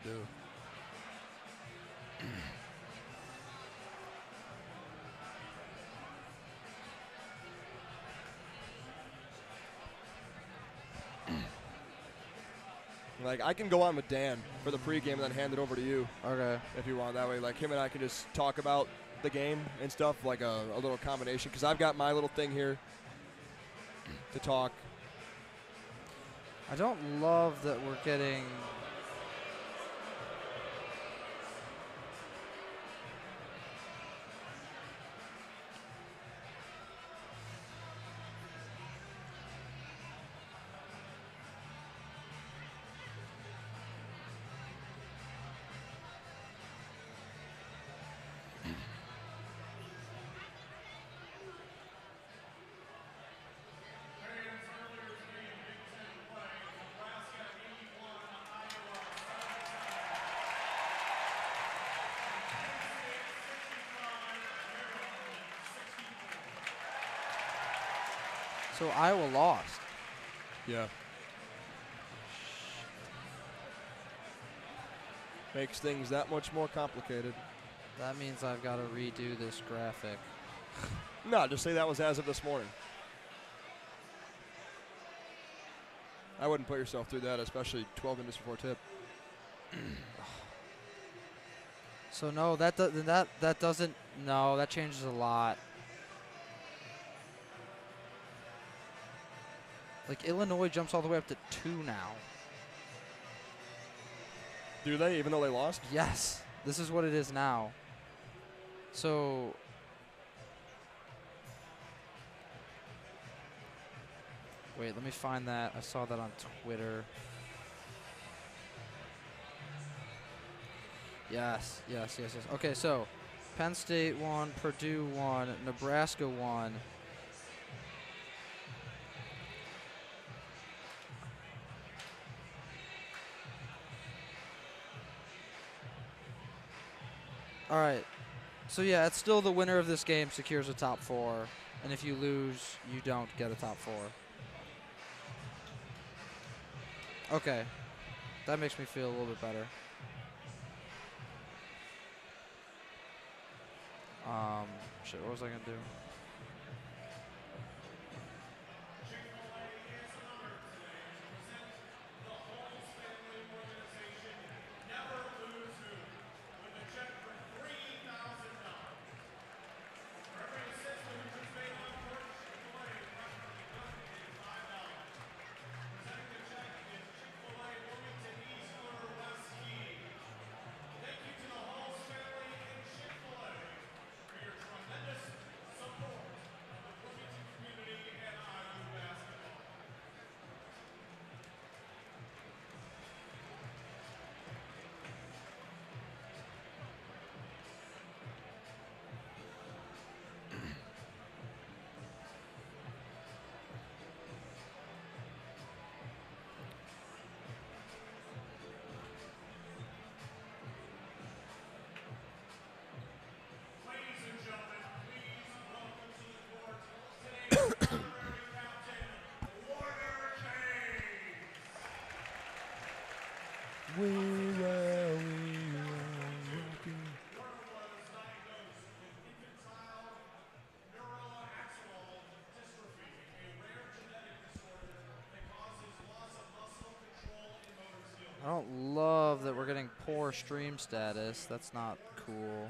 do. Like, I can go on with Dan for the pregame and then hand it over to you. Okay. If you want. That way, like, him and I can just talk about the game and stuff, like a little combination. Because I've got my little thing here to talk. I don't love that we're getting... So Iowa lost. Yeah. Makes things that much more complicated. That means I've got to redo this graphic. No, just say that was as of this morning. I wouldn't put yourself through that, especially 12 minutes before tip. So no, that doesn't. No, that changes a lot. Like, Illinois jumps all the way up to 2 now. Do they, even though they lost? Yes. This is what it is now. So... Wait, let me find that. I saw that on Twitter. Yes. Okay, so Penn State won, Purdue won, Nebraska won. All right. So, yeah, it's still the winner of this game secures a top 4. And if you lose, you don't get a top 4. Okay. That makes me feel a little bit better. Shit, what was I going to do? I don't love that we're getting poor stream status. That's not cool.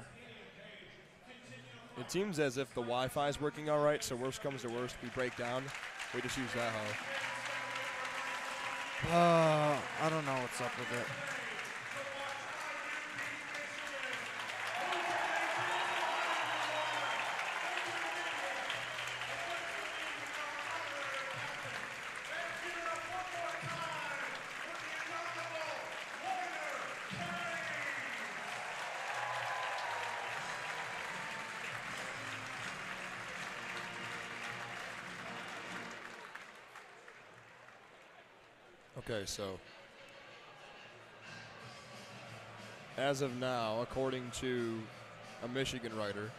It seems as if the Wi-Fi is working all right, so worst comes to worst, we break down. We just use that hoe. I don't know what's up with it. Okay, so as of now, according to a Michigan writer,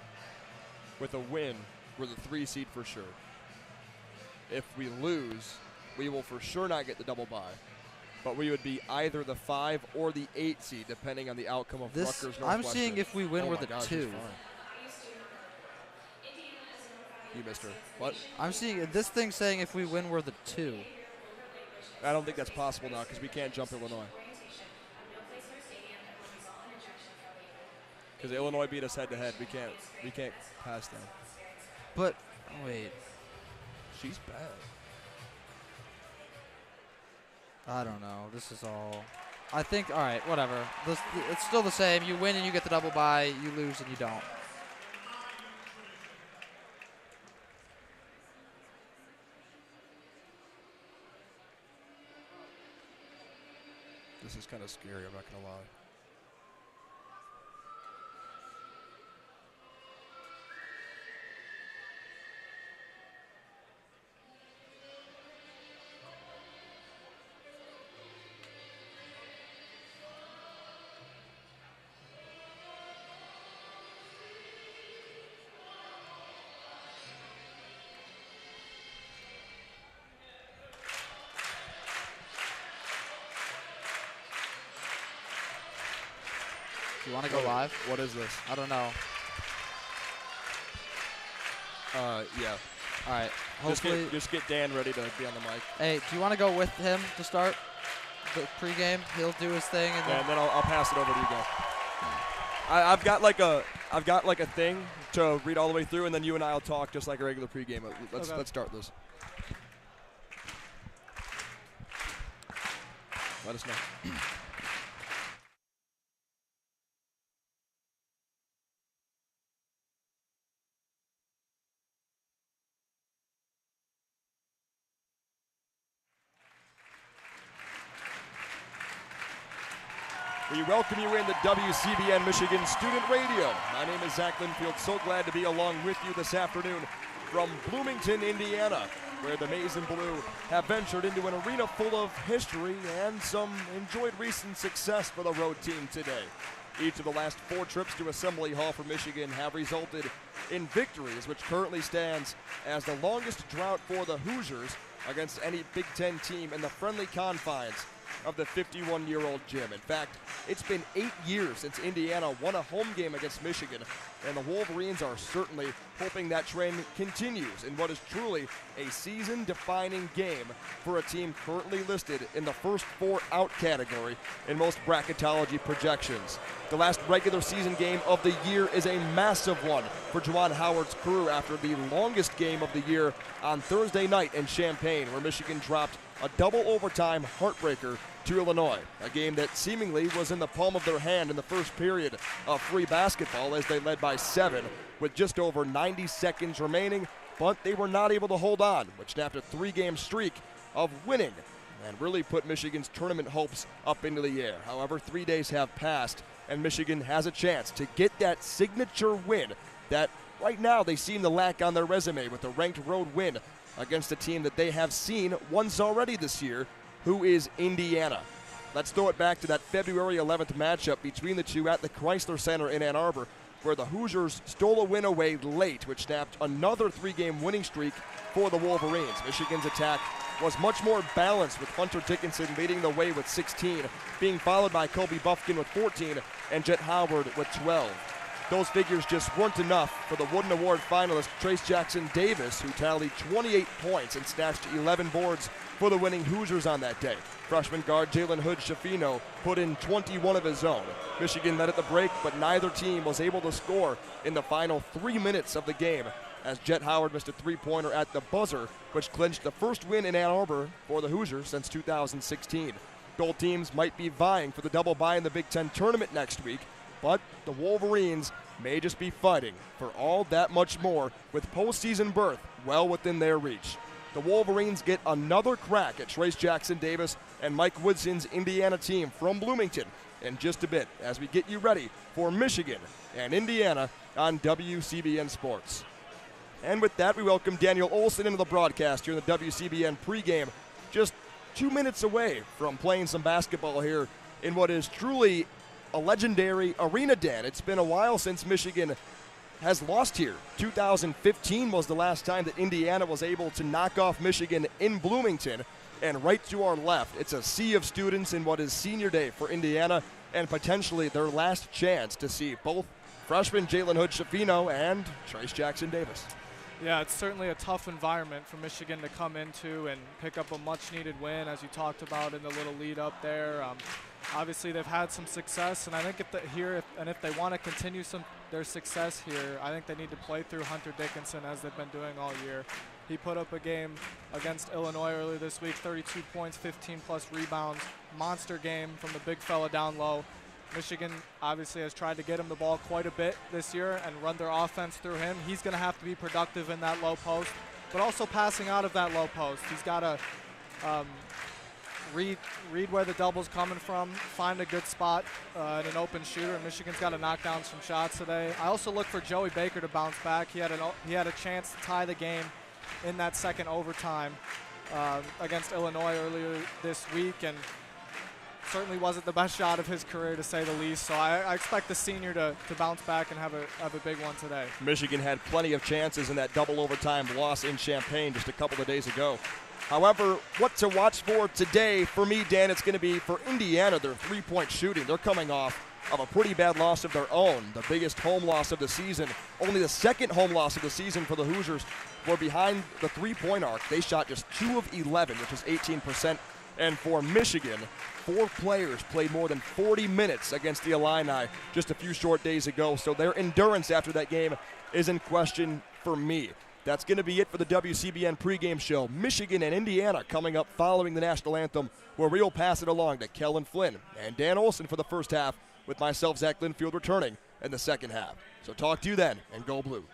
with a win, we're the 3 seed for sure. If we lose, we will for sure not get the double bye. but we would be either the 5 or the 8 seed, depending on the outcome of This, Rutgers I'm Northwestern. seeing if we win, we're the gosh, 2. You missed her. What? I'm seeing this thing saying if we win, we're the 2. I don't think that's possible now because we can't jump Illinois. Because Illinois beat us head-to-head. We can't pass them. But, wait. She's bad. I don't know. This is all. I think, all right, whatever. It's still the same. You win and you get the double bye. You lose and you don't. This is kind of scary, I'm not going to lie. You want to go live? What is this? I don't know. Yeah. All right. Hopefully. Just get Dan ready to be on the mic. Hey, do you want to go with him to start the pregame? He'll do his thing, and and then I'll pass it over to you guys. I've got like a thing to read all the way through, and then you and I'll talk just like a regular pregame. Let's start this. Let us know. We welcome you in the WCBN Michigan Student Radio. My name is Zach Linfield. So glad to be along with you this afternoon from Bloomington, Indiana, where the Maize and Blue have ventured into an arena full of history and some enjoyed recent success for the road team today. Each of the last 4 trips to Assembly Hall for Michigan have resulted in victories, which currently stands as the longest drought for the Hoosiers against any Big Ten team in the friendly confines of the 51-year-old gym. In fact, it's been 8 years since Indiana won a home game against Michigan, and the Wolverines are certainly hoping that trend continues in what is truly a season-defining game for a team currently listed in the first 4 out category in most bracketology projections. The last regular season game of the year is a massive one for Juwan Howard's crew after the longest game of the year on Thursday night in Champaign, where Michigan dropped a double overtime heartbreaker to Illinois, a game that seemingly was in the palm of their hand in the first period of free basketball as they led by 7 with just over 90 seconds remaining, but they were not able to hold on, which snapped a 3-game streak of winning and really put Michigan's tournament hopes up into the air. However, 3 days have passed, and Michigan has a chance to get that signature win that right now they seem to lack on their resume with a ranked road win against a team that they have seen once already this year, who is Indiana. Let's throw it back to that February 11th matchup between the two at the Chrysler Center in Ann Arbor, where the Hoosiers stole a win away late, which snapped another 3-game winning streak for the Wolverines. Michigan's attack was much more balanced, with Hunter Dickinson leading the way with 16, being followed by Kobe Buffkin with 14, and Jet Howard with 12. Those figures just weren't enough for the Wooden Award finalist Trace Jackson Davis, who tallied 28 points and snatched 11 boards for the winning Hoosiers on that day. Freshman guard Jalen Hood-Schifino put in 21 of his own. Michigan led at the break, but neither team was able to score in the final 3 minutes of the game, as Jet Howard missed a 3-pointer at the buzzer, which clinched the first win in Ann Arbor for the Hoosiers since 2016. Both teams might be vying for the double bye in the Big Ten tournament next week, but the Wolverines may just be fighting for all that much more, with postseason berth well within their reach. The Wolverines get another crack at Trace Jackson Davis and Mike Woodson's Indiana team from Bloomington in just a bit, as we get you ready for Michigan and Indiana on WCBN Sports. And with that, we welcome Daniel Olson into the broadcast here in the WCBN pregame, just 2 minutes away from playing some basketball here in what is truly a legendary arena, Dan. It's been a while since Michigan has lost here. 2015 was the last time that Indiana was able to knock off Michigan in Bloomington. And right to our left, it's a sea of students in what is senior day for Indiana and potentially their last chance to see both freshman Jalen Hood-Schifino and Trace Jackson Davis. Yeah, it's certainly a tough environment for Michigan to come into and pick up a much-needed win, as you talked about in the little lead up there. Obviously, they've had some success, and I think if they want to continue their success here, I think they need to play through Hunter Dickinson as they've been doing all year. He put up a game against Illinois earlier this week, 32 points, 15-plus rebounds, monster game from the big fella down low. Michigan obviously has tried to get him the ball quite a bit this year and run their offense through him. He's going to have to be productive in that low post, but also passing out of that low post. He's got to read where the double's coming from, find a good spot in an open shooter. And Michigan's got to knock down some shots today. I also look for Joey Baker to bounce back. He had a chance to tie the game in that second overtime against Illinois earlier this week, and certainly wasn't the best shot of his career, to say the least. So I expect the senior to bounce back and have a big one today. Michigan had plenty of chances in that double overtime loss in Champaign just a couple of days ago. However, what to watch for today, for me, Dan, it's going to be for Indiana, their three-point shooting. They're coming off of a pretty bad loss of their own, the biggest home loss of the season. Only the second home loss of the season for the Hoosiers were behind the three-point arc. They shot just 2 of 11, which is 18%. And for Michigan, 4 players played more than 40 minutes against the Illini just a few short days ago. So their endurance after that game is in question for me. That's going to be it for the WCBN pregame show. Michigan and Indiana coming up following the national anthem, where we'll pass it along to Kelin Flynn and Dan Olson for the first half, with myself, Zach Linfield, returning in the second half. So talk to you then, and go Blue.